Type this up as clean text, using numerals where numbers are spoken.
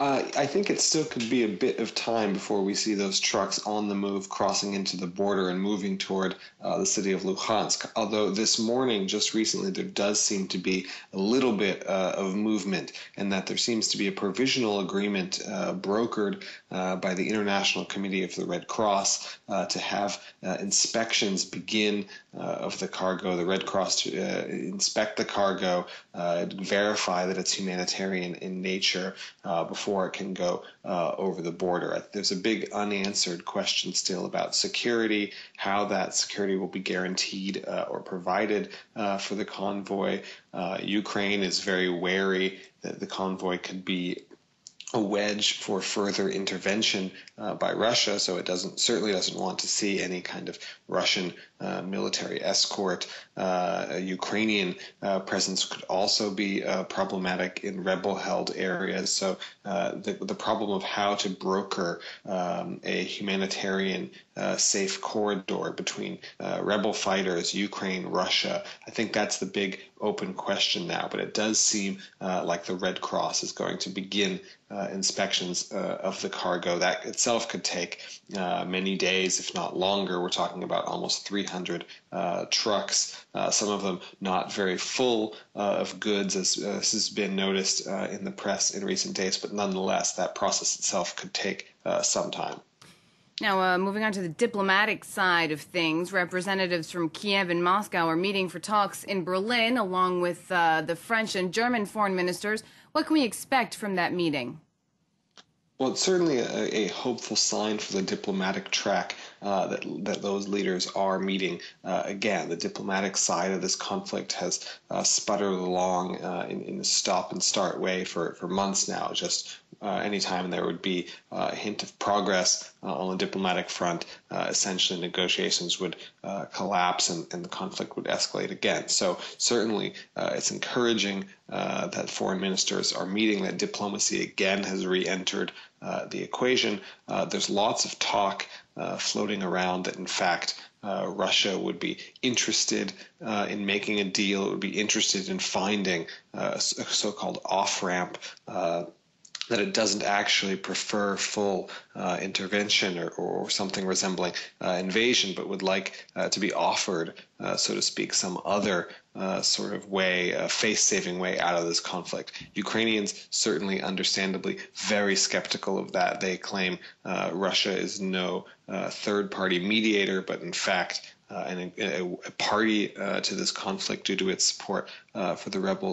I think it still could be a bit of time before we see those trucks on the move, crossing into the border and moving toward the city of Luhansk. Although this morning, just recently, there does seem to be a little bit of movement, and that there seems to be a provisional agreement brokered by the International Committee of the Red Cross to have inspections begin of the cargo, the Red Cross to inspect the cargo, verify that it's humanitarian in nature before it can go over the border. There's a big unanswered question still about security, how that security will be guaranteed or provided for the convoy. Ukraine is very wary that the convoy could be a wedge for further intervention by Russia, so it certainly doesn't want to see any kind of Russian military escort. A Ukrainian presence could also be problematic in rebel-held areas. So the problem of how to broker a humanitarian safe corridor between rebel fighters, Ukraine, Russia, I think that's the big open question now. But it does seem like the Red Cross is going to begin inspections of the cargo. That itself could take many days, if not longer. We're talking about almost 300 trucks, some of them not very full of goods, as has been noticed in the press in recent days, but nonetheless, that process itself could take some time. Now, moving on to the diplomatic side of things, representatives from Kiev and Moscow are meeting for talks in Berlin, along with the French and German foreign ministers. What can we expect from that meeting? Well, it's certainly a hopeful sign for the diplomatic track that those leaders are meeting. Again, the diplomatic side of this conflict has sputtered along in a stop-and-start way for months now. Just anytime there would be a hint of progress on the diplomatic front, essentially negotiations would collapse and the conflict would escalate again. So certainly it's encouraging that foreign ministers are meeting, that diplomacy again has re-entered the equation. There's lots of talk floating around that, in fact, Russia would be interested in making a deal. It would be interested in finding a so-called off-ramp, that it doesn't actually prefer full intervention or something resembling invasion, but would like to be offered, so to speak, some other sort of way, face-saving way out of this conflict. Ukrainians certainly, understandably, very skeptical of that. They claim Russia is no third-party mediator, but in fact a party to this conflict due to its support for the rebels.